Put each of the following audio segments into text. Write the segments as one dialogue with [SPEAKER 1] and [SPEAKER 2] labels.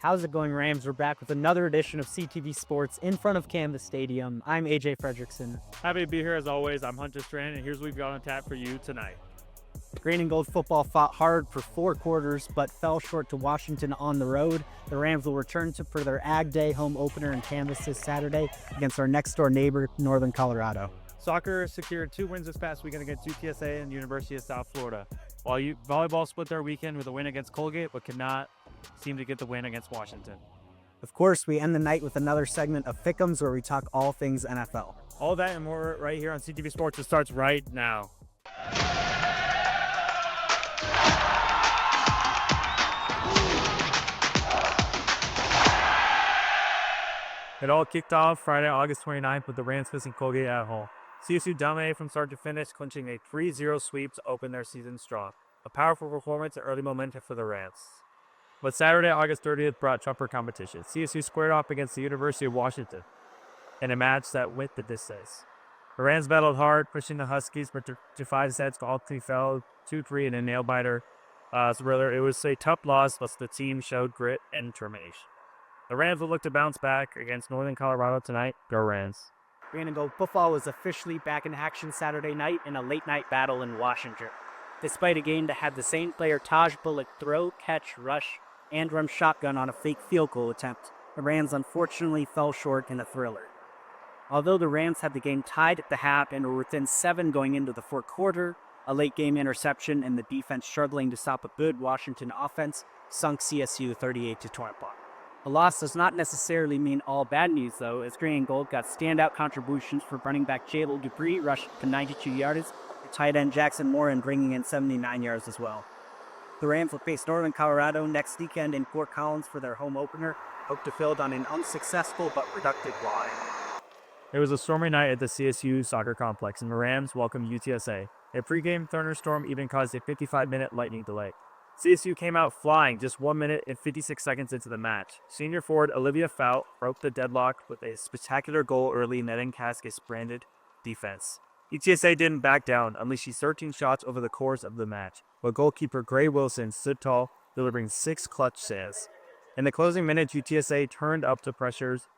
[SPEAKER 1] How's it going, Rams? We're back with another edition of CTV Sports in front of Canvas Stadium. I'm AJ Fredrikson.
[SPEAKER 2] Happy to be here as always. I'm Hunter Strand, and here's what we've got on tap for you tonight.
[SPEAKER 1] Green and gold football fought hard for 4 quarters, but fell short to Washington on the road. The Rams will return for their Ag Day home opener in Canvas this Saturday against our next-door neighbor, Northern Colorado.
[SPEAKER 2] Soccer secured 2 wins this past weekend against UTSA and University of South Florida, while volleyball split their weekend with a win against Colgate, but could not seem to get the win against Washington.
[SPEAKER 1] Of course, we end the night with another segment of Fick'ems where we talk all things NFL.
[SPEAKER 2] All that and more right here on CTV Sports. It starts right now. It all kicked off Friday, August 29th with the Rams facing Colgate at home. CSU dominated from start to finish, clinching a 3-0 sweep to open their season strong. A powerful performance and early momentum for the Rams. But Saturday, August 30th brought tougher competition. CSU squared off against the University of Washington in a match that went the distance. The Rams battled hard, pushing the Huskies to 5 sets. All 3 fell, 2-3 in a nail-biter. It was a tough loss, but the team showed grit and determination. The Rams will look to bounce back against Northern Colorado tonight. Go Rams.
[SPEAKER 1] Green and gold football was officially back in action Saturday night in a late-night battle in Washington. Despite a game that had the same player Taj Bullock throw, catch, rush, and run shotgun on a fake field goal attempt, the Rams unfortunately fell short in a thriller. Although the Rams had the game tied at the half and were within 7 going into the fourth quarter, a late-game interception and the defense struggling to stop a good Washington offense sunk CSU 38-21. A loss does not necessarily mean all bad news, though, as Green and Gold got standout contributions for running back Jabel Dupree, rushing for 92 yards, and tight end Jackson Morin bringing in 79 yards as well. The Rams will face Northern Colorado next weekend in Fort Collins for their home opener, hope to build on an unsuccessful but productive line.
[SPEAKER 2] It was a stormy night at the CSU soccer complex, and the Rams welcomed UTSA. A pregame thunderstorm even caused a 55-minute lightning delay. CSU came out flying just 1 minute and 56 seconds into the match. Senior forward Olivia Fout broke the deadlock with a spectacular goal early, netting Casca's branded defense. UTSA didn't back down, unleashing 13 shots over the course of the match, while goalkeeper Gray Wilson stood tall, delivering 6 clutch saves. In the closing minutes, UTSA turned up the pressures,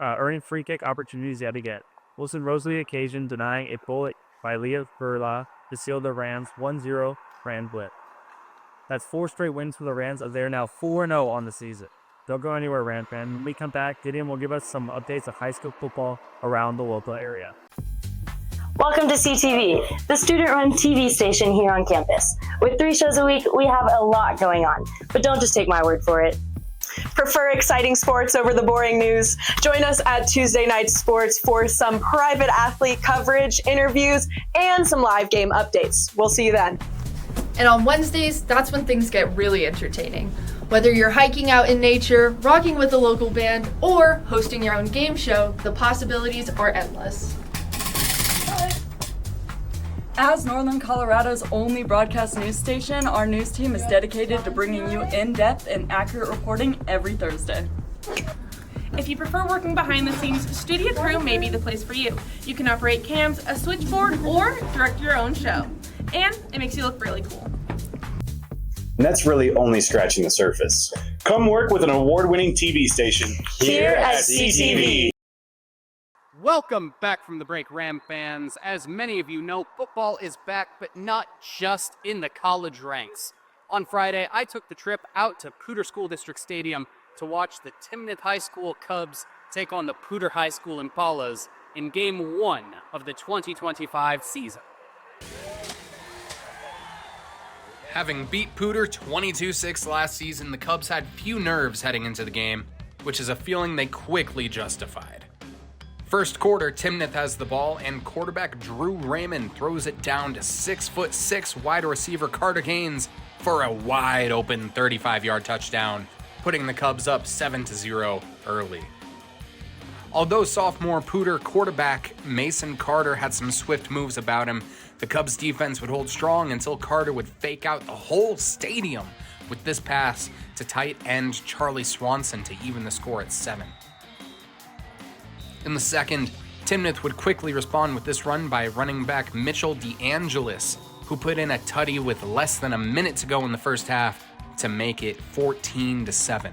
[SPEAKER 2] earning free kick opportunities yet again. Wilson rose to the occasion, denying a bullet by Leah Burla to seal the Rams' 1-0 Strand blitz. That's 4 straight wins for the Rams, as they are now 4-0 on the season. Don't go anywhere, Ram fan. When we come back, Gideon will give us some updates of high school football around the local area.
[SPEAKER 3] Welcome to CTV, the student-run TV station here on campus. With 3 shows a week, we have a lot going on, but don't just take my word for it.
[SPEAKER 4] Prefer exciting sports over the boring news? Join us at Tuesday Night Sports for some private athlete coverage, interviews, and some live game updates. We'll see you then.
[SPEAKER 5] And on Wednesdays, that's when things get really entertaining. Whether you're hiking out in nature, rocking with a local band, or hosting your own game show, the possibilities are endless.
[SPEAKER 6] As Northern Colorado's only broadcast news station, our news team is dedicated to bringing you in-depth and accurate reporting every Thursday.
[SPEAKER 7] If you prefer working behind the scenes, Studio Crew may be the place for you. You can operate cams, a switchboard, or direct your own show. And it makes you look really cool.
[SPEAKER 8] And that's really only scratching the surface. Come work with an award-winning TV station here at CTV.
[SPEAKER 9] Welcome back from the break, Ram fans. As many of you know, football is back, but not just in the college ranks. On Friday, I took the trip out to Poudre School District Stadium to watch the Timnath High School Cubs take on the Poudre High School Impalas in Game 1 of the 2025 season.
[SPEAKER 10] Having beat Poudre 22-6 last season, the Cubs had few nerves heading into the game, which is a feeling they quickly justified. First quarter, Timnath has the ball, and quarterback Drew Raymond throws it down to 6'6" wide receiver Carter Gaines for a wide-open 35-yard touchdown, putting the Cubs up 7-0 early. Although sophomore Poudre quarterback Mason Carter had some swift moves about him, the Cubs defense would hold strong until Carter would fake out the whole stadium with this pass to tight end Charlie Swanson to even the score at 7. In the second, Timnath would quickly respond with this run by running back Mitchell DeAngelis, who put in a tutty with less than a minute to go in the first half to make it 14-7.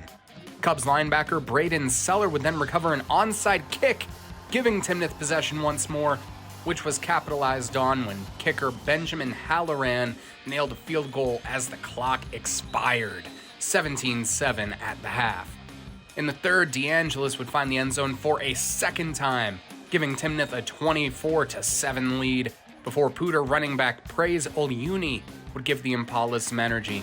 [SPEAKER 10] Cubs linebacker Braden Seller would then recover an onside kick, giving Timnith possession once more, which was capitalized on when kicker Benjamin Halloran nailed a field goal as the clock expired, 17-7 at the half. In the third, DeAngelis would find the end zone for a second time, giving Timnith a 24-7 lead, before Pooter running back Praise Olyuni would give the Impalas some energy,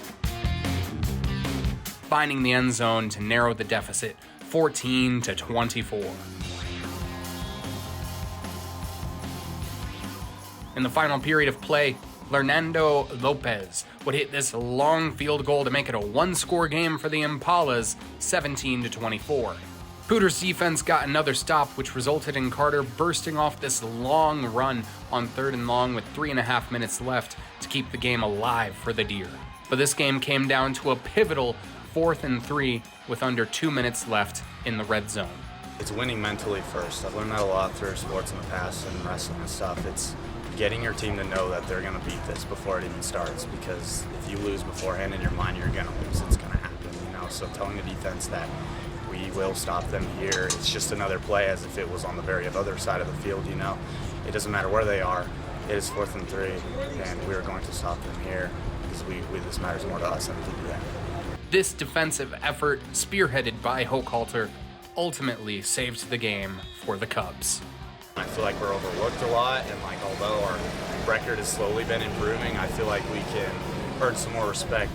[SPEAKER 10] finding the end zone to narrow the deficit 14-24. In the final period of play, Fernando Lopez would hit this long field goal to make it a one-score game for the Impalas, 17-24. Pooter's defense got another stop, which resulted in Carter bursting off this long run on 3rd and long with 3.5 minutes left to keep the game alive for the Deer. But this game came down to a pivotal 4th and 3 with under 2 minutes left in the red zone.
[SPEAKER 11] It's winning mentally first. I've learned that a lot through sports in the past and wrestling and stuff. It's getting your team to know that they're going to beat this before it even starts, because if you lose beforehand in your mind, you're going to lose. It's going to happen, So telling the defense that we will stop them here, it's just another play as if it was on the very other side of the field, It doesn't matter where they are. It is 4th and 3, and we are going to stop them here because this matters more to us than to do that.
[SPEAKER 10] This defensive effort, spearheaded by Hochhalter, ultimately saved the game for the Cubs.
[SPEAKER 11] I feel like we're overlooked a lot, and although our record has slowly been improving, I feel like we can earn some more respect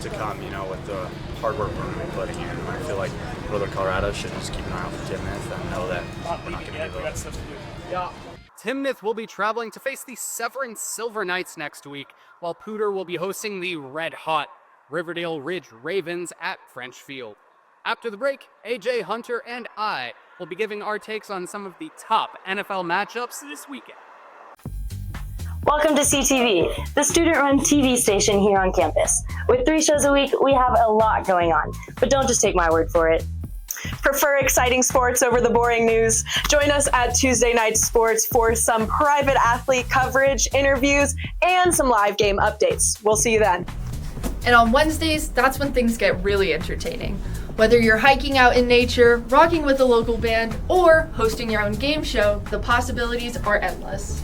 [SPEAKER 11] to come, with the hard work we're going to be putting in. And I feel like Northern Colorado should just keep an eye out for Timnith and know that we're not going to give up.
[SPEAKER 9] Timnith will be traveling to face the Severance Silver Knights next week, while Pooter will be hosting the red-hot Riverdale Ridge Ravens at French Field. After the break, AJ, Hunter, and I will be giving our takes on some of the top NFL matchups this weekend.
[SPEAKER 3] Welcome to CTV, the student-run TV station here on campus. With 3 shows a week, we have a lot going on, but don't just take my word for it.
[SPEAKER 4] Prefer exciting sports over the boring news? Join us at Tuesday Night Sports for some private athlete coverage, interviews, and some live game updates. We'll see you then.
[SPEAKER 5] And on Wednesdays, that's when things get really entertaining. Whether you're hiking out in nature, rocking with a local band, or hosting your own game show, the possibilities are endless.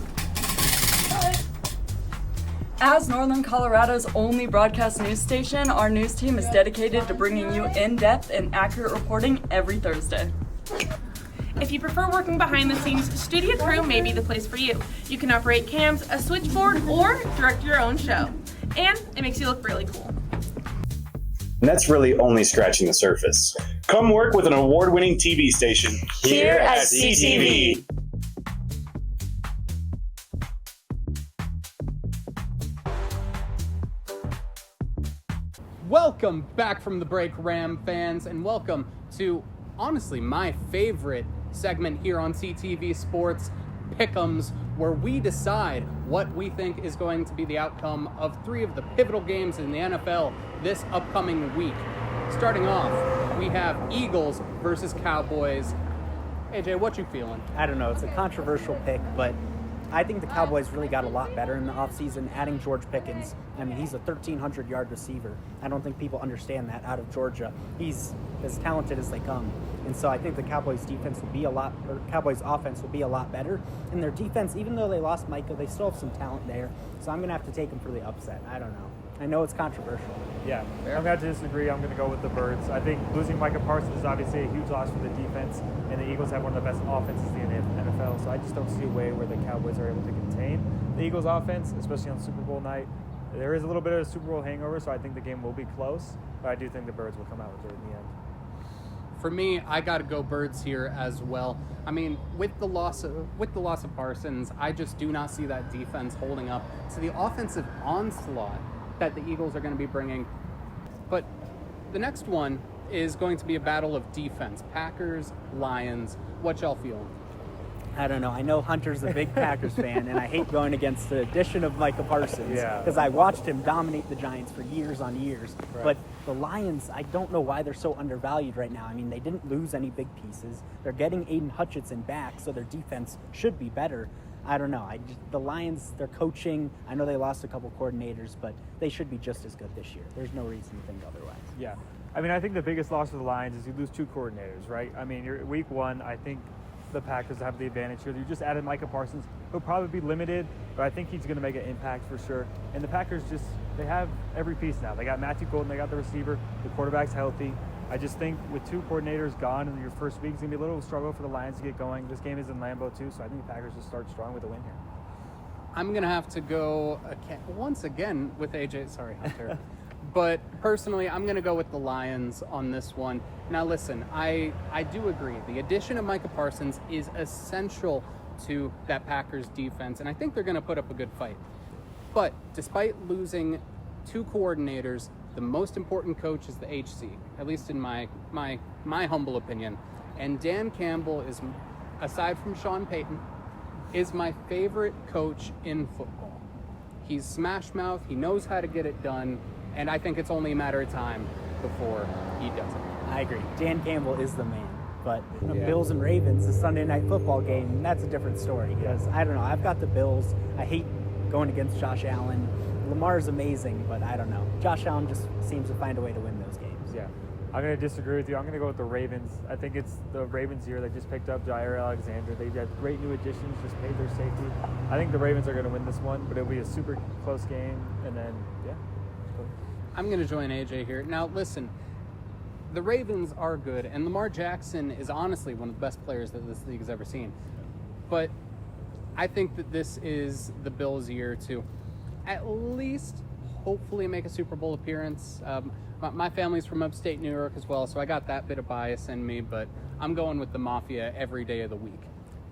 [SPEAKER 6] As Northern Colorado's only broadcast news station, our news team is dedicated to bringing you in-depth and accurate reporting every Thursday.
[SPEAKER 7] If you prefer working behind the scenes, Studio Crew may be the place for you. You can operate cams, a switchboard, or direct your own show. And it makes you look really cool.
[SPEAKER 8] And that's really only scratching the surface. Come work with an award-winning TV station
[SPEAKER 3] Here at CTV.
[SPEAKER 9] Welcome back from the break, Ram fans, and welcome to, honestly, my favorite segment here on CTV Sports, Pick'ems, where we decide what we think is going to be the outcome of 3 of the pivotal games in the NFL this upcoming week. Starting off, we have Eagles versus Cowboys. AJ, what you feeling?
[SPEAKER 1] I don't know. It's a controversial pick, but I think the Cowboys really got a lot better in the offseason, adding George Pickens. I mean, he's a 1,300-yard receiver. I don't think people understand that out of Georgia. He's as talented as they come. And so I think the Cowboys Cowboys offense will be a lot better. And their defense, even though they lost Micah, they still have some talent there. So I'm going to have to take them for the upset. I don't know. I know it's controversial.
[SPEAKER 2] Yeah, I'm going to disagree. I'm going to go with the Birds. I think losing Micah Parsons is obviously a huge loss for the defense, and the Eagles have one of the best offenses in the NFL, so I just don't see a way where the Cowboys are able to contain the Eagles' offense, especially on Super Bowl night. There is a little bit of a Super Bowl hangover, so I think the game will be close, but I do think the Birds will come out with it in the end.
[SPEAKER 9] For me, I got to go Birds here as well. I mean, with the loss of Parsons, I just do not see that defense holding up to the offensive onslaught that the Eagles are going to be bringing. But the next one is going to be a battle of defense. Packers, Lions. What y'all feeling?
[SPEAKER 1] I don't know. I know Hunter's a big Packers fan, and I hate going against the addition of Micah Parsons because I watched him dominate the Giants for years on years. Right. But the Lions, I don't know why they're so undervalued right now. I mean, they didn't lose any big pieces. They're getting Aiden Hutchinson back, so their defense should be better. I don't know. The Lions, they're coaching. I know they lost a couple coordinators, but they should be just as good this year. There's no reason to think otherwise.
[SPEAKER 2] Yeah. I mean, I think the biggest loss for the Lions is you lose 2 coordinators, right? I mean, you're week 1. I think the Packers have the advantage here. You just added Micah Parsons. He'll probably be limited, but I think he's going to make an impact for sure. And the Packers they have every piece now. They got Matthew Golden. They got the receiver. The quarterback's healthy. I just think with 2 coordinators gone in your first week, it's going to be a little struggle for the Lions to get going. This game is in Lambeau too, so I think the Packers just start strong with a win here.
[SPEAKER 9] I'm going to have to go once again with AJ. Sorry, Hunter. But personally, I'm going to go with the Lions on this one. Now, listen, I do agree. The addition of Micah Parsons is essential to that Packers defense, and I think they're going to put up a good fight. But despite losing 2 coordinators, the most important coach is the HC, at least in my humble opinion. And Dan Campbell is, aside from Sean Payton, is my favorite coach in football. He's smash mouth. He knows how to get it done. And I think it's only a matter of time before he does it.
[SPEAKER 1] I agree. Dan Campbell is the man. But Bills and Ravens, the Sunday night football game, that's a different story. Because, I don't know, I've got the Bills. I hate going against Josh Allen. Lamar's amazing, but I don't know. Josh Allen just seems to find a way to win those games.
[SPEAKER 2] Yeah. I'm going to disagree with you. I'm going to go with the Ravens. I think it's the Ravens here. They just picked up Jair Alexander. They got great new additions, just paid their safety. I think the Ravens are going to win this one, but it'll be a super close game. And then,
[SPEAKER 9] I'm going to join AJ here. Now, listen, the Ravens are good, and Lamar Jackson is honestly one of the best players that this league has ever seen. But I think that this is the Bills' year to at least hopefully make a Super Bowl appearance. My family's from upstate New York as well, so I got that bit of bias in me, but I'm going with the Mafia every day of the week.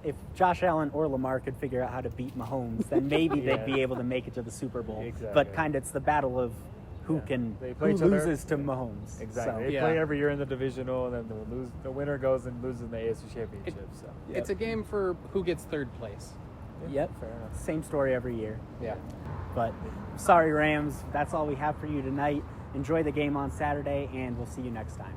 [SPEAKER 1] If Josh Allen or Lamar could figure out how to beat Mahomes, then maybe they'd be able to make it to the Super Bowl.
[SPEAKER 2] Exactly.
[SPEAKER 1] But kind of it's the battle of who loses to Mahomes.
[SPEAKER 2] Exactly.
[SPEAKER 1] So,
[SPEAKER 2] they play every year in the divisional, and then the winner goes and loses in the AFC Championship.
[SPEAKER 9] It's a game for who gets third place.
[SPEAKER 1] Yep.
[SPEAKER 2] Fair enough.
[SPEAKER 1] Same story every year.
[SPEAKER 9] Yeah.
[SPEAKER 1] But sorry, Rams. That's all we have for you tonight. Enjoy the game on Saturday, and we'll see you next time.